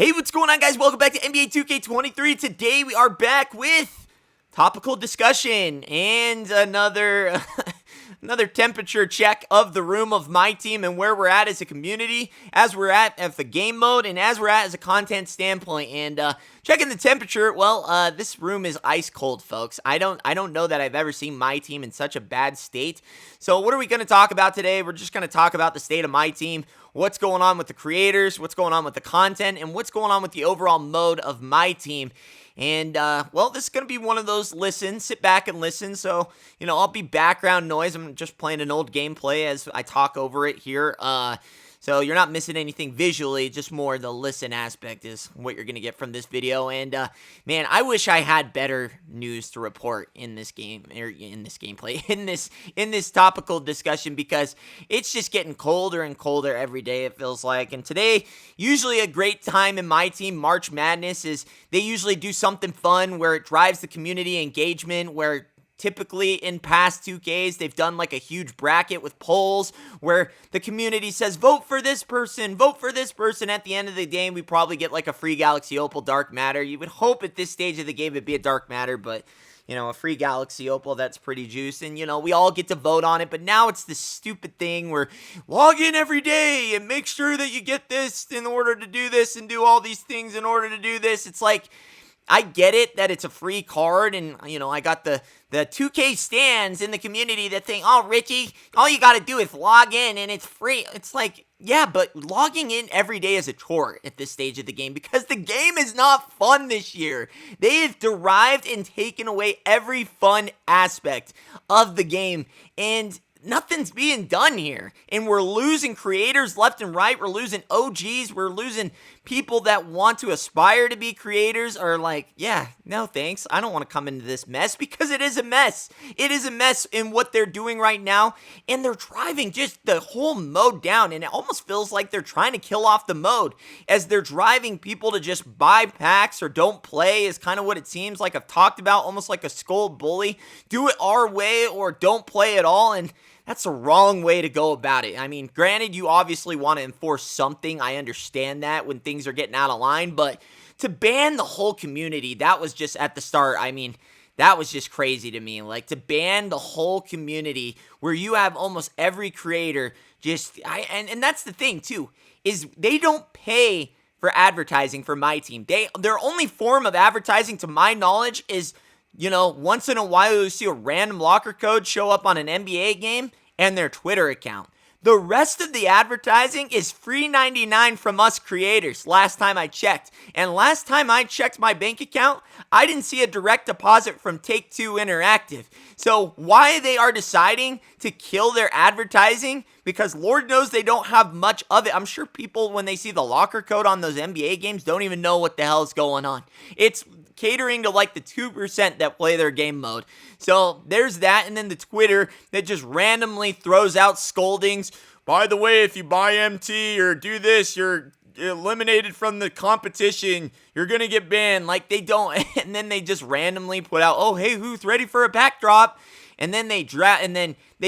Hey, what's going on, guys? Welcome back to NBA 2K23. Today we are back with topical discussion and another another temperature check of the room of my team and where we're at as a community, as we're at the game mode, and as we're at as a content standpoint. And checking the temperature, well, this room is ice cold, folks. I don't know that I've ever seen my team in such a bad state. So what are we going to talk about today? We're just going to talk about the state of my team, what's going on with the creators, what's going on with the content, and what's going on with the overall mode of my team. And, well, this is going to be one of those sit back and listen. So, I'll be background noise. I'm just playing an old gameplay as I talk over it here. So you're not missing anything visually, just more the listen aspect is what you're going to get from this video. And, man, I wish I had better news to report in this game, or in this gameplay, in this topical discussion, because it's just getting colder and colder every day, it feels like. And today, usually a great time in my team, March Madness, is they usually do something fun where it drives the community engagement, where typically in past 2Ks, they've done like a huge bracket with polls where the community says, vote for this person, vote for this person. At the end of the game, we probably get like a free Galaxy Opal Dark Matter. You would hope at this stage of the game it'd be a Dark Matter, but a free Galaxy Opal, that's pretty juice. And, we all get to vote on it. But now it's this stupid thing where log in every day and make sure that you get this in order to do this and do all these things in order to do this. It's like, I get it that it's a free card, and, I got the 2K stands in the community that think, oh, Richie, all you got to do is log in, and it's free. It's like, yeah, but logging in every day is a chore at this stage of the game because the game is not fun this year. They have derived and taken away every fun aspect of the game, and nothing's being done here. And we're losing creators left and right. We're losing OGs. We're losing people that want to aspire to be creators are like, yeah, no thanks. I don't want to come into this mess, because it is a mess. It is a mess in what they're doing right now. And they're driving just the whole mode down. And it almost feels like they're trying to kill off the mode as they're driving people to just buy packs or don't play is kind of what it seems like. I've talked about almost like a scold bully. Do it our way or don't play at all. And that's the wrong way to go about it. I mean, granted, you obviously want to enforce something. I understand that when things are getting out of line, but to ban the whole community, that was just at the start. I mean, that was just crazy to me. Like, to ban the whole community where you have almost every creator and that's the thing too, is they don't pay for advertising for my team. Their only form of advertising, to my knowledge, is once in a while you see a random locker code show up on an NBA game and their Twitter account. The rest of the advertising is free 99 from us creators, last time I checked. And last time I checked my bank account, I didn't see a direct deposit from Take-Two Interactive. So why they are deciding to kill their advertising, because Lord knows they don't have much of it. I'm sure people, when they see the locker code on those NBA games, don't even know what the hell is going on. It's catering to like the 2% that play their game mode. So there's that, and then the Twitter that just randomly throws out scoldings. By the way, if you buy MT or do this, you're eliminated from the competition. You're gonna get banned. Like, they don't, and then they just randomly put out, oh, hey, who's ready for a pack drop? And then they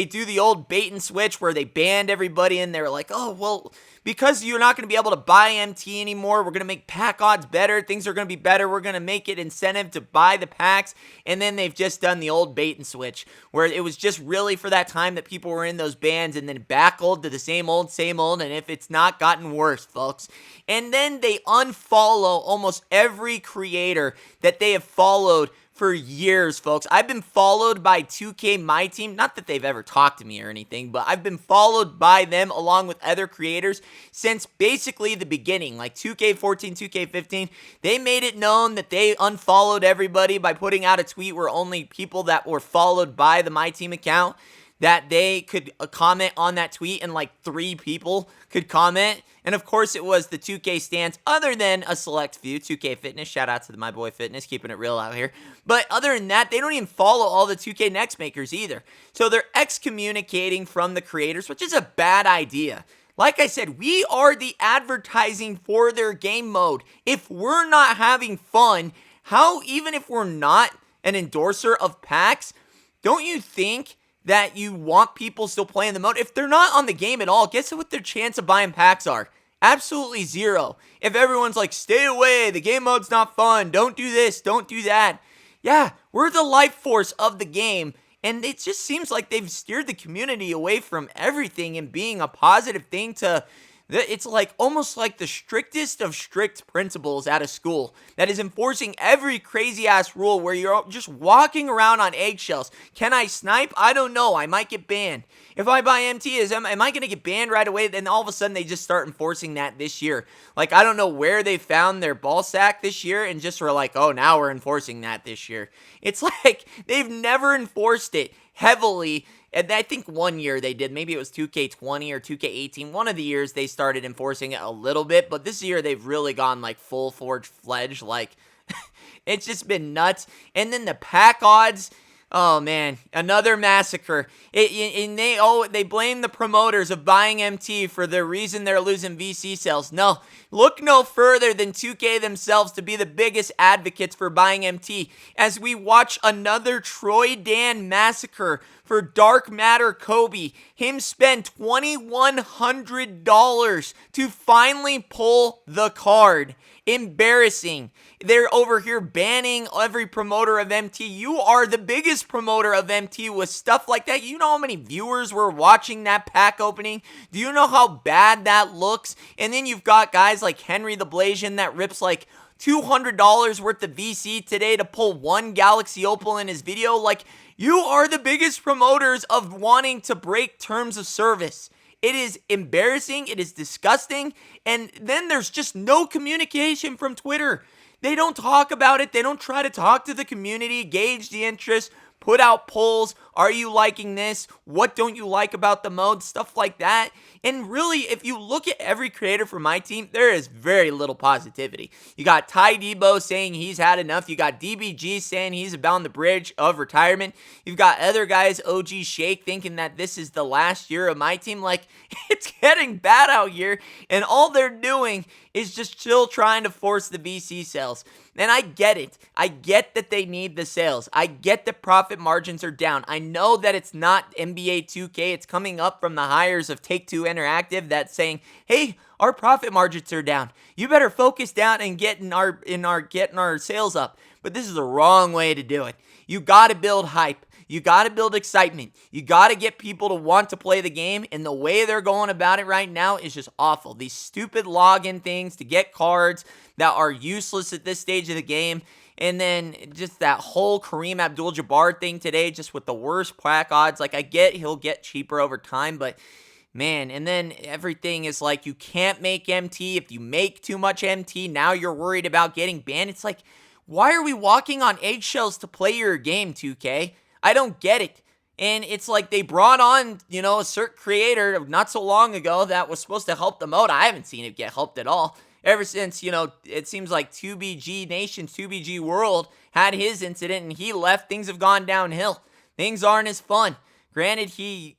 do the old bait and switch where they banned everybody, and they're like, oh, well, because you're not going to be able to buy MT anymore, we're going to make pack odds better. Things are going to be better. We're going to make it incentive to buy the packs. And then they've just done the old bait and switch where it was just really for that time that people were in those bans, and then backled to the same old, and if it's not gotten worse, folks. And then they unfollow almost every creator that they have followed for years, folks. I've been followed by 2K Myteam. Not that they've ever talked to me or anything, but I've been followed by them along with other creators since basically the beginning, like 2K14, 2K15. They made it known that they unfollowed everybody by putting out a tweet where only people that were followed by the Myteam account, that they could comment on that tweet, and like 3 people could comment. And of course, it was the 2K stands, other than a select few. 2K Fitness, shout out to my boy Fitness, keeping it real out here. But other than that, they don't even follow all the 2K Next makers either. So they're excommunicating from the creators, which is a bad idea. Like I said, we are the advertising for their game mode. If we're not having fun, even if we're not an endorser of packs, don't you think that you want people still playing the mode? If they're not on the game at all, guess what their chance of buying packs are? Absolutely zero. If everyone's like, stay away, the game mode's not fun, don't do this, don't do that. Yeah, we're the life force of the game, and it just seems like they've steered the community away from everything and being a positive thing to... It's like almost like the strictest of strict principals at a school that is enforcing every crazy ass rule where you're just walking around on eggshells. Can I snipe? I don't know. I might get banned. If I buy MT, am I going to get banned right away? Then all of a sudden they just start enforcing that this year. Like, I don't know where they found their ball sack this year and just were like, oh, now we're enforcing that this year. It's like they've never enforced it heavily. And I think one year they did. Maybe it was 2K20 or 2K18. One of the years they started enforcing it a little bit. But this year they've really gone like full-fledged. Like, it's just been nuts. And then the pack odds. Oh, man. Another massacre. And they blame the promoters of buying MT for the reason they're losing VC sales. No. Look no further than 2K themselves to be the biggest advocates for buying MT as we watch another Troy Dan massacre for Dark Matter Kobe. Him spend $2,100 to finally pull the card. Embarrassing. They're over here banning every promoter of MT. You are the biggest promoter of MT with stuff like that. You know how many viewers were watching that pack opening? Do you know how bad that looks? And then you've got guys like Henry the Blasian that rips like $200 worth of VC today to pull one Galaxy Opal in his video. Like, you are the biggest promoters of wanting to break terms of service. It is embarrassing. It is disgusting. And then there's just no communication from Twitter. They don't talk about it. They don't try to talk to the community, gauge the interest, put out polls. Are you liking this? What don't you like about the mode? Stuff like that. And really, if you look at every creator for my team, there is very little positivity. You got Ty Debo saying he's had enough. You got DBG saying he's about on the bridge of retirement. You've got other guys, OG Shake, thinking that this is the last year of my team. Like, it's getting bad out here. And all they're doing is just still trying to force the VC sales. And I get it. I get that they need the sales. I get that profit margins are down. I know that it's not NBA 2K. It's coming up from the hires of Take-Two Interactive that's saying, hey, our profit margins are down. You better focus down and getting our sales up. But this is the wrong way to do it. You got to build hype. You got to build excitement. You got to get people to want to play the game, and the way they're going about it right now is just awful. These stupid login things to get cards that are useless at this stage of the game, and then just that whole Kareem Abdul-Jabbar thing today, just with the worst pack odds. Like, I get he'll get cheaper over time, but man, and then everything is like you can't make MT. If you make too much MT, now you're worried about getting banned. It's like, why are we walking on eggshells to play your game, 2K? I don't get it. And it's like they brought on, a certain creator not so long ago that was supposed to help the mode. I haven't seen it get helped at all. Ever since, it seems like 2BG Nation, 2BG World had his incident and he left, things have gone downhill. Things aren't as fun. Granted, he,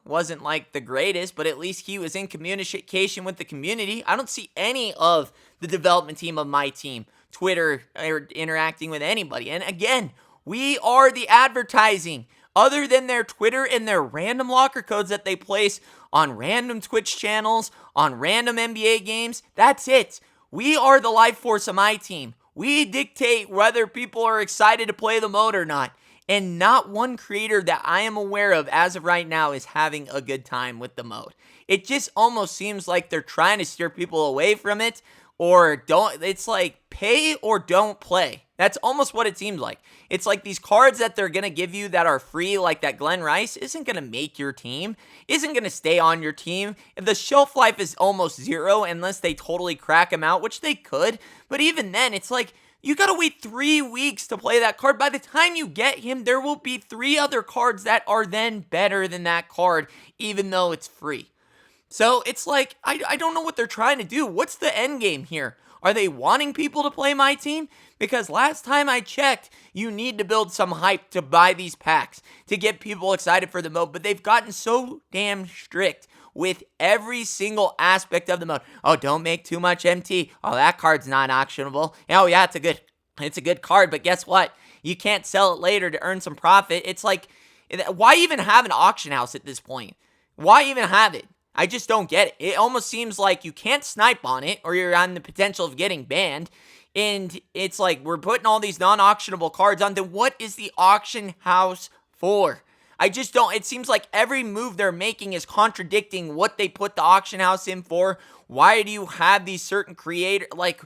wasn't like the greatest, but at least he was in communication with the community. I don't see any of the development team of my team, Twitter, or interacting with anybody. And again, we are the advertising. Other than their Twitter and their random locker codes that they place on random Twitch channels, on random NBA games, that's it. We are the life force of my team. We dictate whether people are excited to play the mode or not. And not one creator that I am aware of as of right now is having a good time with the mode. It just almost seems like they're trying to steer people away from it, or don't. It's like pay or don't play. That's almost what it seems like. It's like these cards that they're going to give you that are free, like that Glenn Rice, isn't going to make your team, isn't going to stay on your team. The shelf life is almost zero unless they totally crack him out, which they could. But even then, it's like, you got to wait 3 weeks to play that card. By the time you get him, there will be 3 other cards that are then better than that card, even though it's free. So it's like, I don't know what they're trying to do. What's the end game here? Are they wanting people to play my team? Because last time I checked, you need to build some hype to buy these packs, to get people excited for the mode. But they've gotten so damn strict with every single aspect of the mode. Oh, don't make too much MT. Oh, that card's not auctionable. Oh, yeah, it's a good card, but guess what? You can't sell it later to earn some profit. It's like, why even have an auction house at this point? Why even have it? I just don't get it. It almost seems like you can't snipe on it or you're on the potential of getting banned. And it's like we're putting all these non-auctionable cards on. Then what is the auction house for? I just don't. It seems like every move they're making is contradicting what they put the auction house in for. Why do you have these certain creators? Like,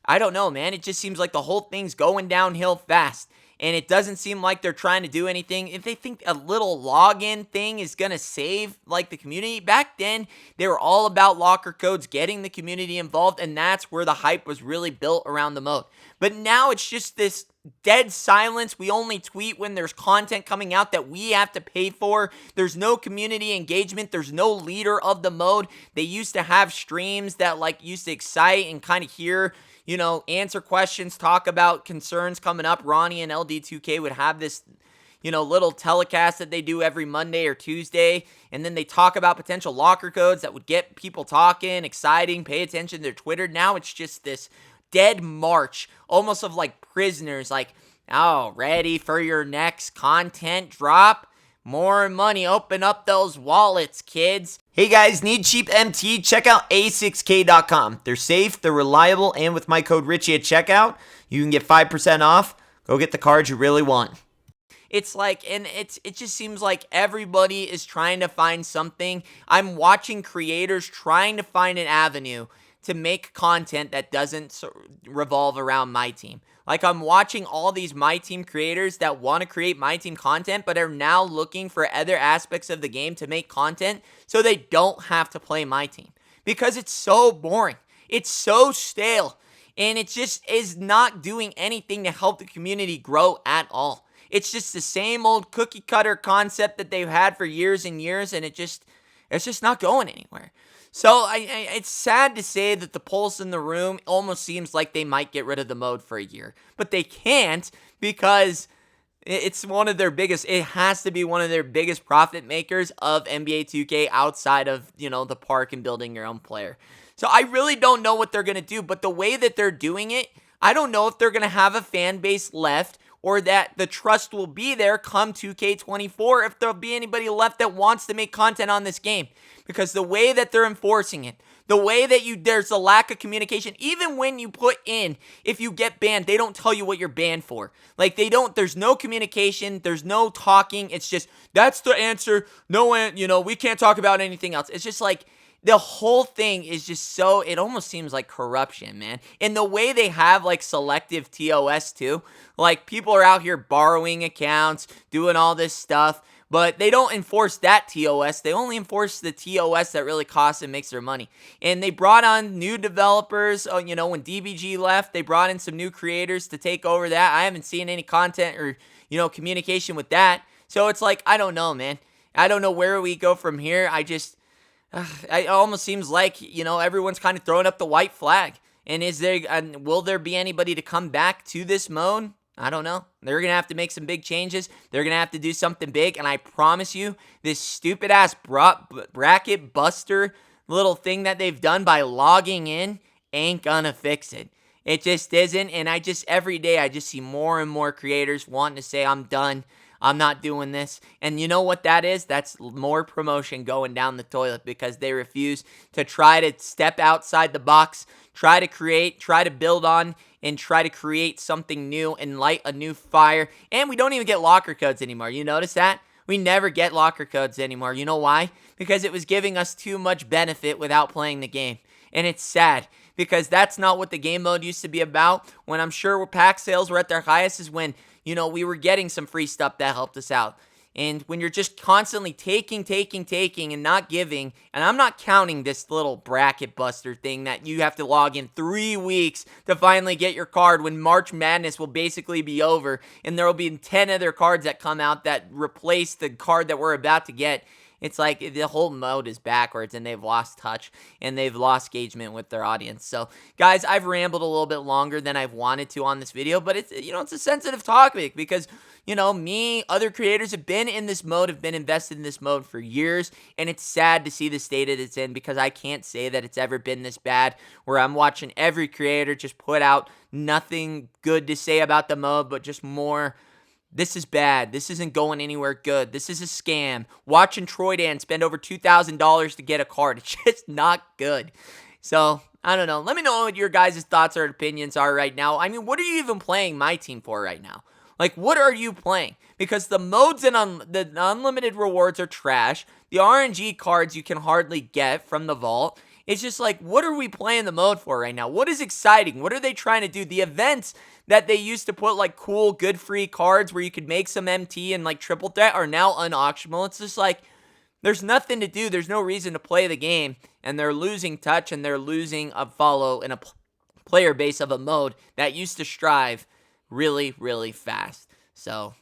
I don't know, man. It just seems like the whole thing's going downhill fast. And it doesn't seem like they're trying to do anything. If they think a little login thing is going to save, like, the community, back then, they were all about locker codes, getting the community involved, and that's where the hype was really built around the mode. But now it's just this dead silence. We only tweet when there's content coming out that we have to pay for. There's no community engagement. There's no leader of the mode. They used to have streams that, like, used to excite and kind of hear, you know, answer questions, talk about concerns coming up. Ronnie and LD2K would have this, you know, little telecast that they do every Monday or Tuesday, and then they talk about potential locker codes that would get people talking, exciting, pay attention to their Twitter. Now it's just this dead march, almost of like prisoners, like, oh, ready for your next content drop? More money, open up those wallets, kids. Hey guys, need cheap MT? Check out A6K.com. They're safe, they're reliable, and with my code Richie at checkout, you can get 5% off. Go get the cards you really want. It's like, and it just seems like everybody is trying to find something. I'm watching creators trying to find an avenue to make content that doesn't revolve around my team. Like, I'm watching all these My Team creators that want to create My Team content, but are now looking for other aspects of the game to make content so they don't have to play My Team. Because it's so boring. It's so stale. And it just is not doing anything to help the community grow at all. It's just the same old cookie cutter concept that they've had for years and years, and it's just not going anywhere. So it's sad to say that the pulse in the room almost seems like they might get rid of the mode for a year. But they can't, because it's one of their biggest, it has to be one of their biggest profit makers of NBA 2K outside of, you know, the park and building your own player. So I really don't know what they're going to do, but the way that they're doing it, I don't know if they're going to have a fan base left, or that the trust will be there come 2K24 if there'll be anybody left that wants to make content on this game. Because the way that they're enforcing it, the way that there's a lack of communication, even when you put in, if you get banned, they don't tell you what you're banned for. Like, there's no communication, there's no talking, it's just, that's the answer, we can't talk about anything else. It's just like, the whole thing is just so, it almost seems like corruption, man. And the way they have, like, selective TOS, too. Like, people are out here borrowing accounts, doing all this stuff, but they don't enforce that TOS. They only enforce the TOS that really costs and makes their money. And they brought on new developers. When DBG left, they brought in some new creators to take over that. I haven't seen any content or, communication with that. So it's like, I don't know, man. I don't know where we go from here. It almost seems like, everyone's kind of throwing up the white flag. And will there be anybody to come back to this mode? I don't know. They're going to have to make some big changes. They're going to have to do something big. And I promise you, this stupid-ass bracket buster little thing that they've done by logging in ain't going to fix it. It just isn't. And every day, I just see more and more creators wanting to say, I'm done. I'm not doing this. And you know what that is? That's more promotion going down the toilet, because they refuse to try to step outside the box, try to create, try to build on, and try to create something new and light a new fire. And we don't even get locker codes anymore. You notice that? We never get locker codes anymore. You know why? Because it was giving us too much benefit without playing the game. And it's sad, because that's not what the game mode used to be about. When I'm sure pack sales were at their highest is when, we were getting some free stuff that helped us out. And when you're just constantly taking and not giving, and I'm not counting this little bracket buster thing that you have to log in 3 weeks to finally get your card, when March Madness will basically be over and there will be 10 other cards that come out that replace the card that we're about to get. It's like the whole mode is backwards, and they've lost touch, and they've lost engagement with their audience. So, guys, I've rambled a little bit longer than I've wanted to on this video, but it's a sensitive topic, because, other creators have been in this mode, have been invested in this mode for years, and it's sad to see the state that it's in, because I can't say that it's ever been this bad, where I'm watching every creator just put out nothing good to say about the mode, but just more this is bad. This isn't going anywhere good. This is a scam. Watching Troydan spend over $2,000 to get a card. It's just not good. So, I don't know. Let me know what your guys' thoughts or opinions are right now. I mean, what are you even playing my team for right now? Like, what are you playing? Because the modes and the unlimited rewards are trash. The RNG cards you can hardly get from the vault. It's just like, what are we playing the mode for right now? What is exciting? What are they trying to do? The events that they used to put like cool, good free cards where you could make some MT and like triple threat are now unauctionable. It's just like, there's nothing to do. There's no reason to play the game. And they're losing touch and they're losing a follow and a player base of a mode that used to strive really, really fast. So,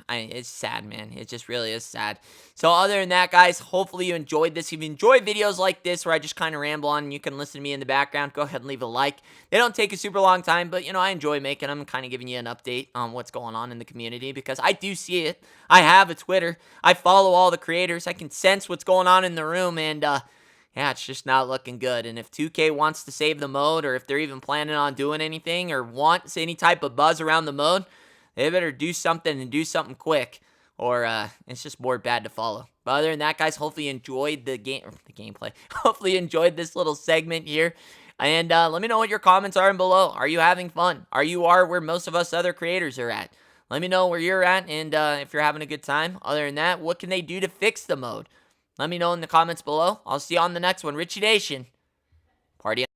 it's sad, man. It just really is sad. So other than that, guys, hopefully you enjoyed this. If you enjoy videos like this where I just kind of ramble on and you can listen to me in the background, go ahead and leave a like. They don't take a super long time, but, you know, I enjoy making them, kind of giving you an update on what's going on in the community because I do see it. I have a Twitter. I follow all the creators. I can sense what's going on in the room, and, yeah, it's just not looking good. And if 2K wants to save the mode, or if they're even planning on doing anything or wants any type of buzz around the mode, they better do something and do something quick, or it's just more bad to follow. But other than that, guys, hopefully you enjoyed the gameplay. Hopefully you enjoyed this little segment here. And let me know what your comments are below. Are you having fun? Are you where most of us other creators are at? Let me know where you're at and if you're having a good time. Other than that, what can they do to fix the mode? Let me know in the comments below. I'll see you on the next one. Richie Nation, party on.